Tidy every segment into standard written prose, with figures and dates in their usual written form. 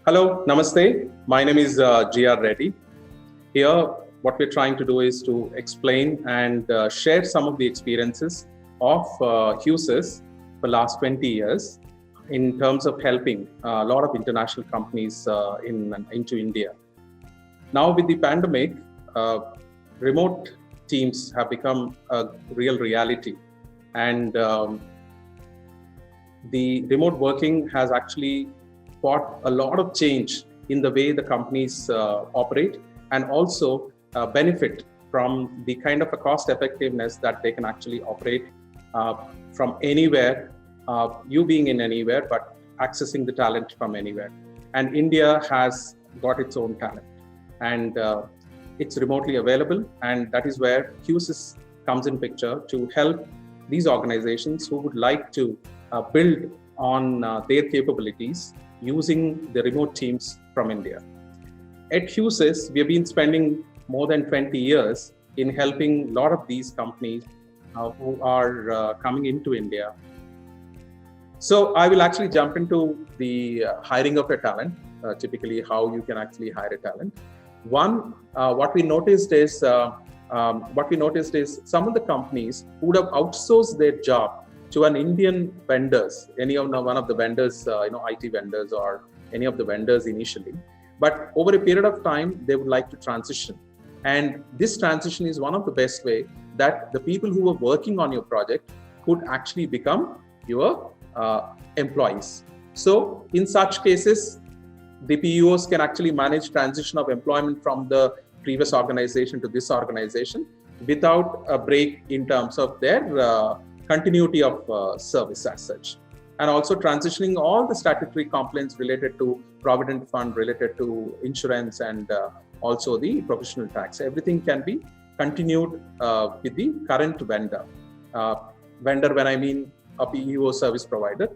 Hello, Namaste. My name is G.R. Reddy. Here, what we're trying to do is to explain and share some of the experiences of Husys for last 20 years in terms of helping a lot of international companies into India. Now, with the pandemic, remote teams have become a real reality, and the remote working has actually brought a lot of change in the way the companies operate, and also benefit from the kind of a cost effectiveness that they can actually operate from anywhere, you being in anywhere, but accessing the talent from anywhere. And India has got its own talent, and it's remotely available, and that is where Husys comes in picture to help these organizations who would like to build on their capabilities using the remote teams from India. At Husys, we have been spending more than 20 years in helping a lot of these companies who are coming into India. So I will actually jump into the hiring of a talent, typically how you can actually hire a talent. One, what we noticed is some of the companies would have outsourced their job to an Indian vendors, one of the vendors, IT vendors or any of the vendors initially. But over a period of time, they would like to transition. And this transition is one of the best way that the people who are working on your project could actually become your employees. So in such cases, the PEOs can actually manage transition of employment from the previous organization to this organization without a break in terms of their continuity of service as such. And also transitioning all the statutory complaints related to Provident Fund, related to insurance, and also the professional tax. Everything can be continued with the current vendor. Vendor, when I mean a PEO service provider,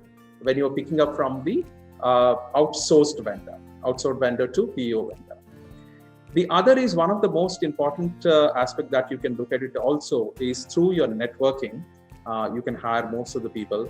when you're picking up from the outsourced vendor to PEO vendor. The other is one of the most important aspect that you can look at it also is through your networking. You can hire most of the people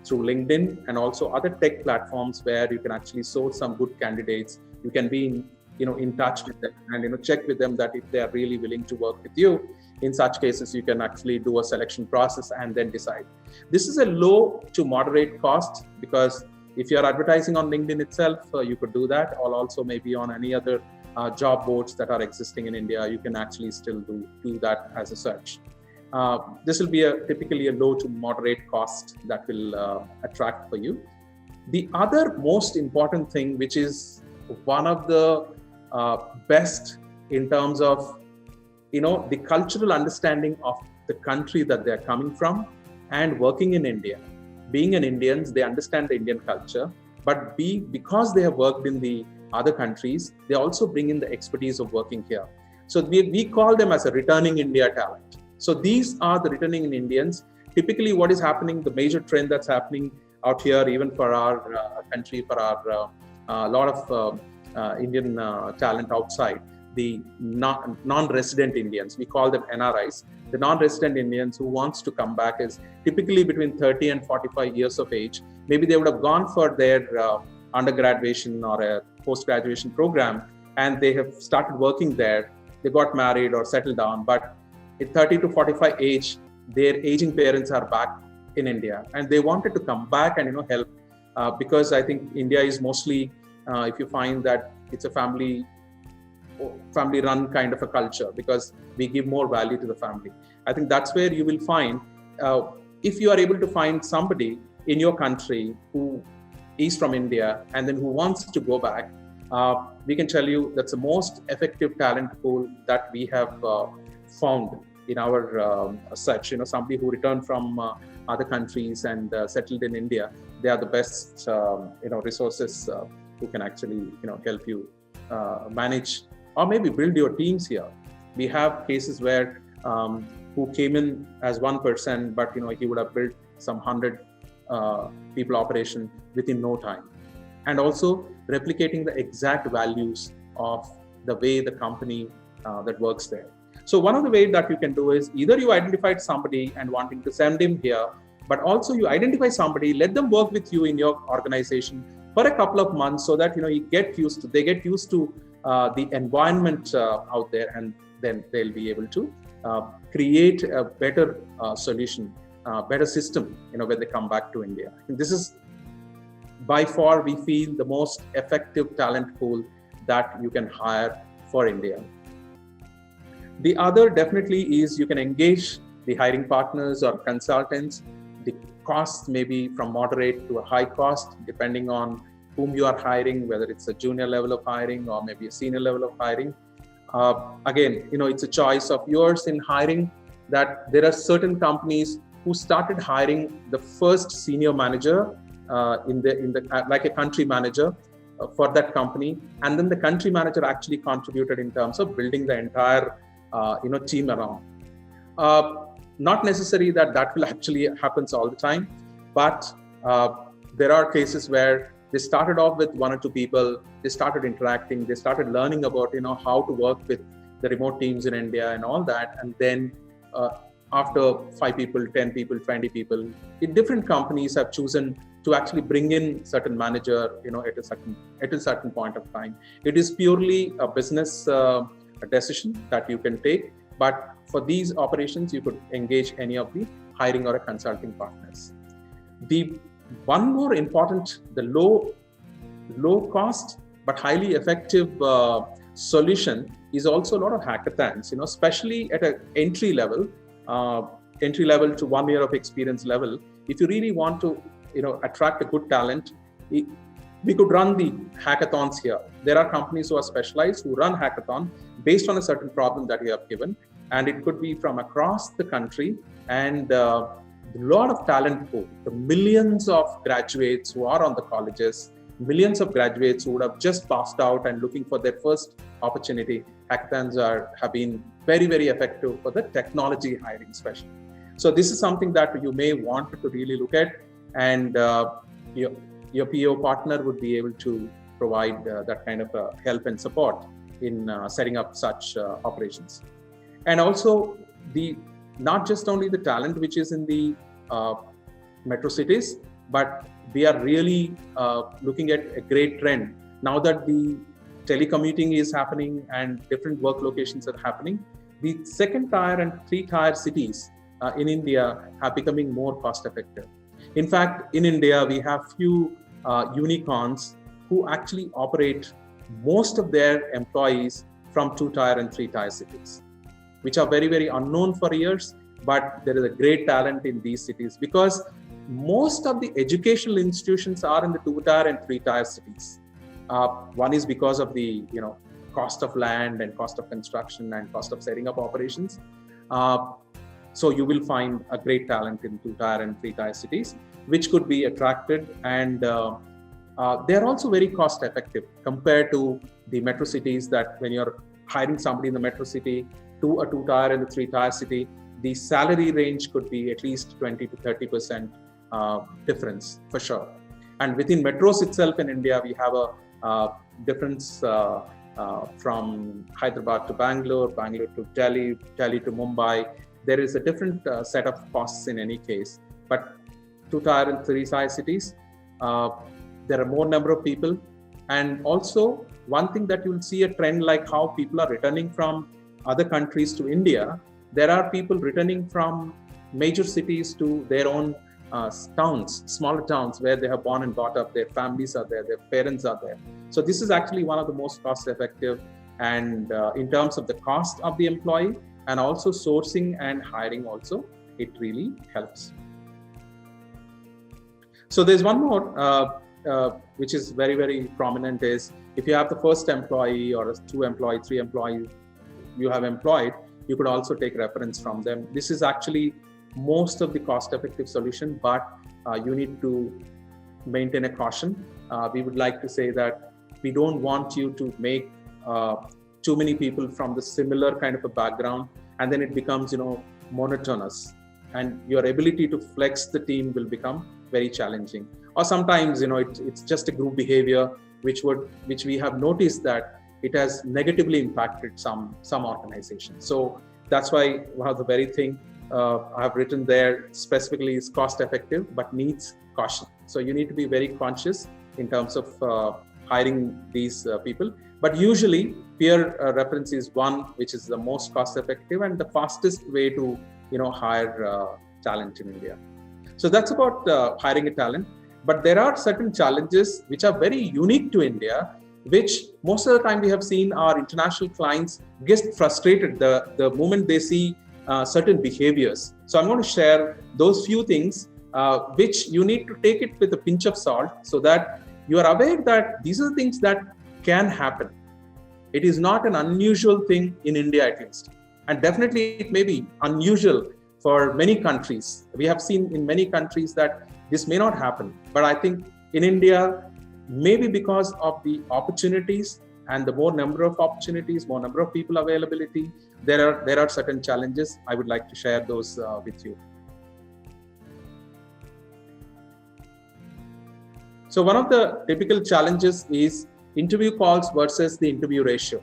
through LinkedIn and also other tech platforms where you can actually source some good candidates. You can be in touch with them and check with them that if they are really willing to work with you. In such cases, you can actually do a selection process and then decide. This is a low to moderate cost, because if you're advertising on LinkedIn itself, you could do that, or also maybe on any other job boards that are existing in India, you can actually still do that as a search. This will be typically a low to moderate cost that will attract for you. The other most important thing, which is one of the best in terms of the cultural understanding of the country that they're coming from and working in India. Being an Indians, they understand the Indian culture, but because they have worked in the other countries, they also bring in the expertise of working here. So we call them as a returning India talent. So these are the returning Indians. Typically what is happening, the major trend that's happening out here, even for our country, for our lot of Indian talent outside, the non-resident Indians, we call them NRIs. The non-resident Indians who wants to come back is typically between 30 and 45 years of age. Maybe they would have gone for their undergraduation or a post-graduation program, and they have started working there. They got married or settled down, but at 30 to 45 age, their aging parents are back in India, and they wanted to come back and help because I think India is mostly, if you find that it's a family run kind of a culture, because we give more value to the family. I think that's where you will find, if you are able to find somebody in your country who is from India and then who wants to go back, we can tell you that's the most effective talent pool that we have found in our search. Somebody who returned from other countries and settled in India, they are the best resources who can actually help you manage or maybe build your teams here. We have cases where who came in as one person, but he would have built some 100 people operation within no time, and also replicating the exact values of the way the company that works there. So one of the ways that you can do is either you identified somebody and wanting to send him here, but also you identify somebody, let them work with you in your organization for a couple of months, so that they get used to the environment out there, and then they'll be able to create a better solution, better system, when they come back to India. And this is by far, we feel, the most effective talent pool that you can hire for India. The other definitely is you can engage the hiring partners or consultants. The costs may be from moderate to a high cost, depending on whom you are hiring, whether it's a junior level of hiring or maybe a senior level of hiring. Again, it's a choice of yours in hiring, that there are certain companies who started hiring the first senior manager in the like a country manager for that company, and then the country manager actually contributed in terms of building the entire team around. Not necessary that will actually happens all the time, but there are cases where they started off with 1 or 2 people, they started interacting, they started learning about how to work with the remote teams in India and all that, and then after 5 people, 10 people, 20 people, different companies have chosen to actually bring in certain manager, at a certain point of time. It is purely a business decision that you can take, but for these operations, you could engage any of the hiring or a consulting partners. The one more important, the low cost but highly effective solution is also a lot of hackathons, especially at an entry level to 1 year of experience level. If you really want to attract a good talent, we could run the hackathons here. There are companies who are specialized, who run hackathon based on a certain problem that you have given, and it could be from across the country, and a lot of talent pool, the millions of graduates who are on the colleges, millions of graduates who would have just passed out and looking for their first opportunity. Hackathons have been very, very effective for the technology hiring especially. So this is something that you may want to really look at, and your PO partner would be able to provide that kind of help and support in setting up such operations. And also not just only the talent which is in the metro cities, but we are really looking at a great trend now that the telecommuting is happening and different work locations are happening. The 2nd tier and 3rd tier cities in India are becoming more cost effective. In fact, in India, we have few unicorns who actually operate most of their employees from 2 tier and 3 tier cities, which are very, very unknown for years, but there is a great talent in these cities because most of the educational institutions are in the 2 tier and 3 tier cities. One is because of the cost of land and cost of construction and cost of setting up operations. So you will find a great talent in 2 tier and 3 tier cities, which could be attracted, and they're also very cost effective compared to the metro cities, that when you're hiring somebody in the metro city to a 2 tier and a 3 tier city, the salary range could be at least 20 to 30% difference for sure. And within metros itself in India, we have a difference from Hyderabad to Bangalore, Bangalore to Delhi, Delhi to Mumbai. There is a different set of costs in any case. But 2 tier and 3 tier cities, there are more number of people. And also one thing that you'll see a trend, like how people are returning from other countries to India. There are people returning from major cities to their own towns, smaller towns where they have born and brought up, their families are there, their parents are there. So this is actually one of the most cost effective, and in terms of the cost of the employee, and also sourcing and hiring also, it really helps. So there's one more which is very, very prominent, is if you have the first employee or 2 employee, 3 employees you have employed, you could also take reference from them. This is actually most of the cost effective solution, but you need to maintain a caution. We would like to say that we don't want you to make too many people from the similar kind of a background, and then it becomes monotonous, and your ability to flex the team will become very challenging. Or sometimes it's just a group behavior which we have noticed that it has negatively impacted some organizations. So that's why one of the very thing I have written there specifically is cost effective but needs caution. So you need to be very conscious in terms of hiring these people. But usually peer reference is one which is the most cost effective and the fastest way to hire talent in India. So that's about hiring a talent. But there are certain challenges which are very unique to India, which most of the time we have seen our international clients get frustrated the moment they see certain behaviors. So I'm going to share those few things which you need to take it with a pinch of salt, so that you are aware that these are the things that can happen. It is not an unusual thing in India, at least. And definitely it may be unusual for many countries. We have seen in many countries that this may not happen. But I think in India, maybe because of the opportunities and the more number of opportunities, more number of people availability, there are certain challenges. I would like to share those with you. So one of the typical challenges is interview calls versus the interview ratio.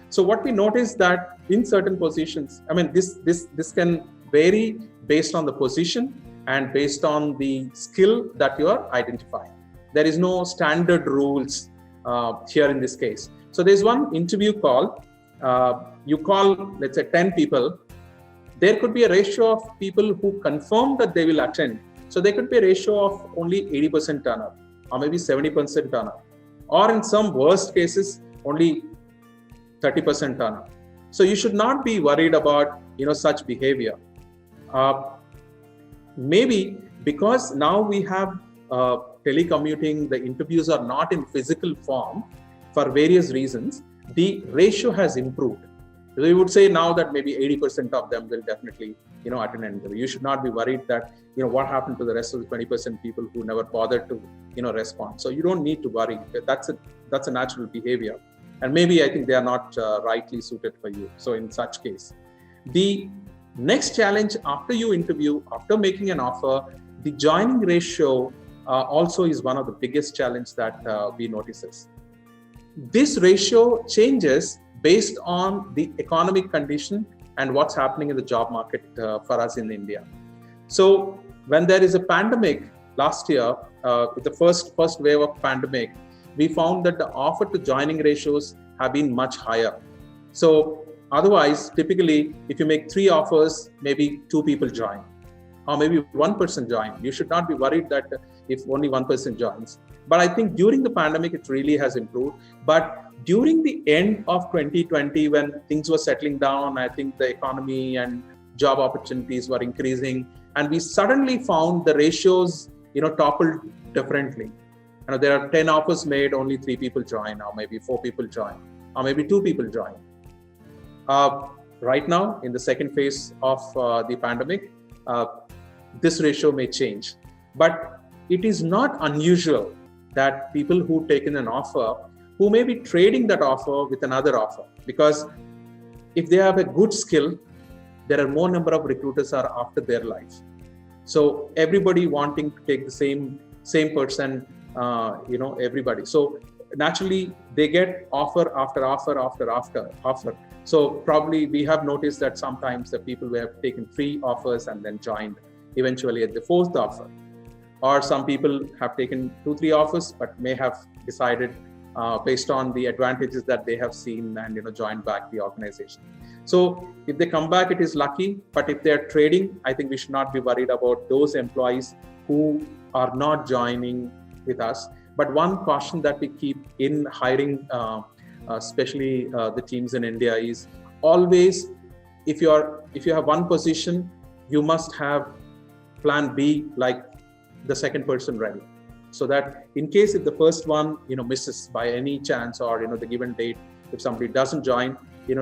So what we notice that in certain positions, I mean, this can vary based on the position and based on the skill that you are identifying. There is no standard rules here in this case. So there's one interview call. You call, let's say 10 people. There could be a ratio of people who confirm that they will attend. So there could be a ratio of only 80% turnout, or maybe 70% turnout, or in some worst cases, only 30% turnout. So you should not be worried about such behavior. Maybe because now we have telecommuting, the interviews are not in physical form for various reasons, the ratio has improved. We would say now that maybe 80% of them will definitely attend an interview. You should not be worried that what happened to the rest of the 20% people who never bothered to respond. So you don't need to worry. That's a natural behavior, and maybe I think they are not rightly suited for you. So in such case, the next challenge after you interview, after making an offer, the joining ratio also is one of the biggest challenge that we notices. This ratio changes based on the economic condition and what's happening in the job market for us in India. So when there is a pandemic last year, with the first wave of pandemic, we found that the offer to joining ratios have been much higher. So otherwise, typically, if you make 3 offers, maybe 2 people join, or maybe 1 person join. You should not be worried that if only 1 person joins. But I think during the pandemic, it really has improved. But during the end of 2020, when things were settling down, I think the economy and job opportunities were increasing, and we suddenly found the ratios, toppled differently. There are 10 offers made, only 3 people join, or maybe 4 people join, or maybe 2 people join. Right now, in the second phase of the pandemic, this ratio may change. But it is not unusual that people who take in an offer, who may be trading that offer with another offer, because if they have a good skill, there are more number of recruiters are after their life. So everybody wanting to take the same person, everybody. So naturally they get offer after offer. So probably we have noticed that sometimes the people who have taken 3 offers and then joined eventually at the 4th offer, or some people have taken 2-3 offers but may have decided based on the advantages that they have seen and joined back the organization. So if they come back, it is lucky. But if they're trading, I think we should not be worried about those employees who are not joining with us. But one caution that we keep in hiring, especially the teams in India, is always if you have one position, you must have plan B, like the second person ready, so that in case if the first one misses by any chance, or the given date, if somebody doesn't join,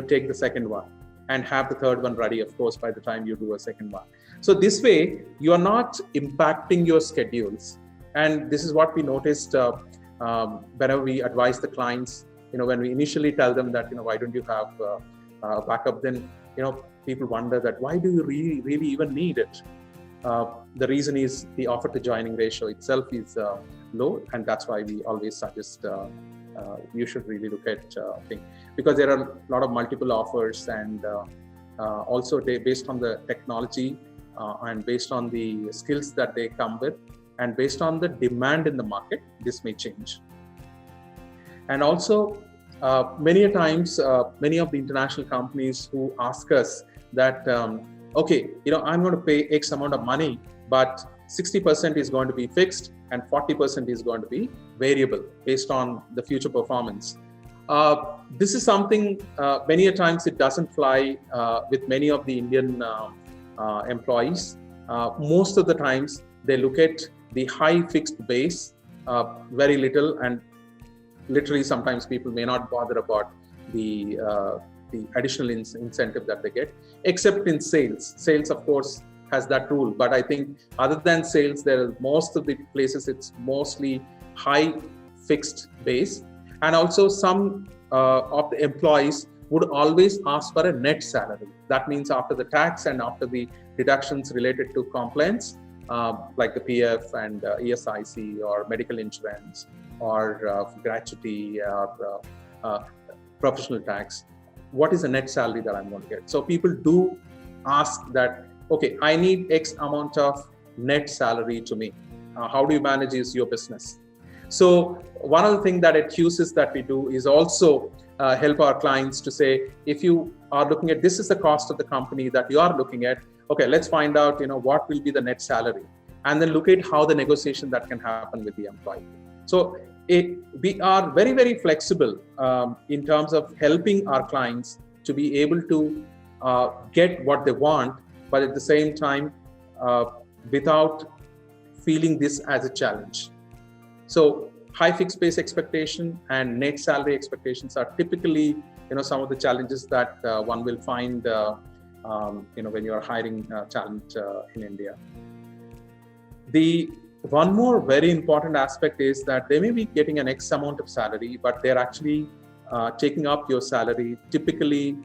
take the second one and have the third one ready, of course, by the time you do a second one. So this way you are not impacting your schedules. And this is what we noticed whenever we advise the clients, when we initially tell them that why don't you have backup, then people wonder that why do you really even need it. The reason is the offer to joining ratio itself is low, and that's why we always suggest you should really look at things, because there are a lot of multiple offers, and also based on the technology and based on the skills that they come with, And based on the demand in the market, this may change. And also, many a times, many of the international companies who ask us that, okay, I'm going to pay X amount of money, but 60% is going to be fixed and 40% is going to be variable based on the future performance. This is something, many a times it doesn't fly with many of the Indian employees. Most of the times they look at the high fixed base, very little, and literally sometimes people may not bother about the additional incentive that they get, except in sales. Sales, of course, has that rule. But I think other than sales, most of the places it's mostly high fixed base. And also some of the employees would always ask for a net salary. That means after the tax and after the deductions related to compliance, like the PF and ESIC or medical insurance or gratuity or professional tax, what is the net salary that I'm going to get? So people do ask that, okay, I need X amount of net salary to me. How do you manage your business? So one of the things that at Husys that we do is also help our clients to say, if you are looking at, this is the cost of the company that you are looking at, okay, let's find out, what will be the net salary, and then look at how the negotiation that can happen with the employee. So we are very, very flexible in terms of helping our clients to be able to get what they want, but at the same time, without feeling this as a challenge. So high fixed base expectation and net salary expectations are typically, some of the challenges that one will find, when you are hiring talent in India. The one more very important aspect is that they may be getting an X amount of salary, but they're actually taking up your salary. Typically,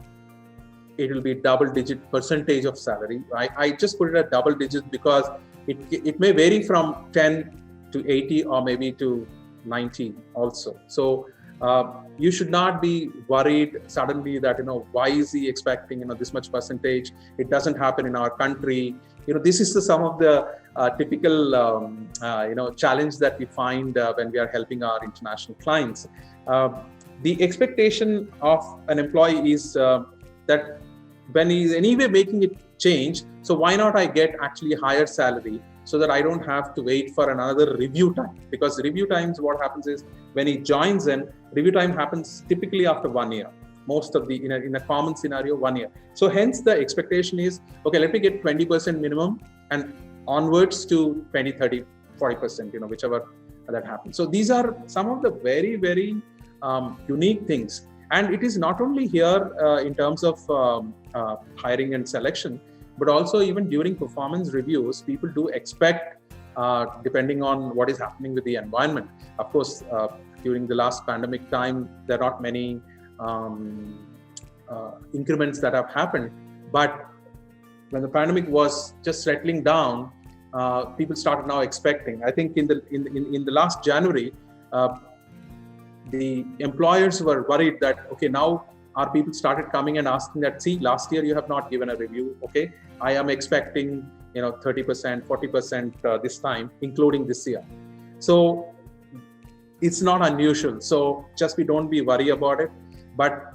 it will be double-digit percentage of salary. I just put it at double digits because it may vary from 10 to 80 or maybe to 90 also. So you should not be worried suddenly that, why is he expecting, this much percentage? It doesn't happen in our country. This is some of the typical, challenge that we find when we are helping our international clients. The expectation of an employee is that when he's anyway making it change, so why not I get actually higher salary so that I don't have to wait for another review time? Because review times, what happens is when he joins in, review time happens typically after 1 year. Most of the, in a common scenario, 1 year. So hence the expectation is, okay, let me get 20% minimum and onwards to 20, 30, 40%, whichever that happens. So these are some of the very, very unique things. And it is not only here in terms of hiring and selection, but also even during performance reviews, people do expect, depending on what is happening with the environment. Of course, during the last pandemic time, there are not many increments that have happened. But when the pandemic was just settling down, people started now expecting. I think in the last January, the employers were worried that, okay, now our people started coming and asking that, see, last year you have not given a review. Okay, I am expecting 30%, 40% this time, including this year. So it's not unusual. So just don't be worried about it. But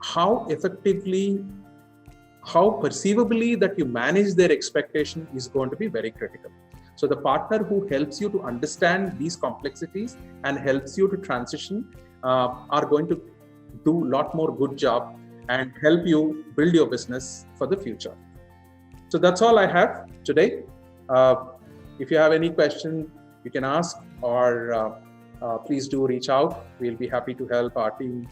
how effectively, how perceivably that you manage their expectation is going to be very critical. So the partner who helps you to understand these complexities and helps you to transition are going to do a lot more good job and help you build your business for the future. So that's all I have today. If you have any question, you can ask, or please do reach out. We'll be happy to help. Our team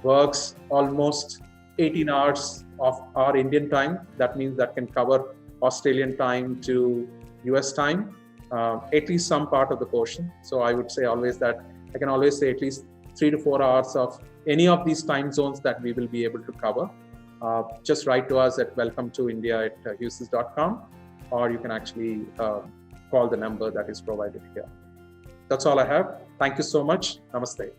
works almost 18 hours of our Indian time. That means that can cover Australian time to US time, at least some part of the portion. So I would say always that I can always say at least 3 to 4 hours of any of these time zones that we will be able to cover. Just write to us at welcome-to-india@husys.com, or you can actually call the number that is provided here. That's all I have. Thank you so much. Namaste.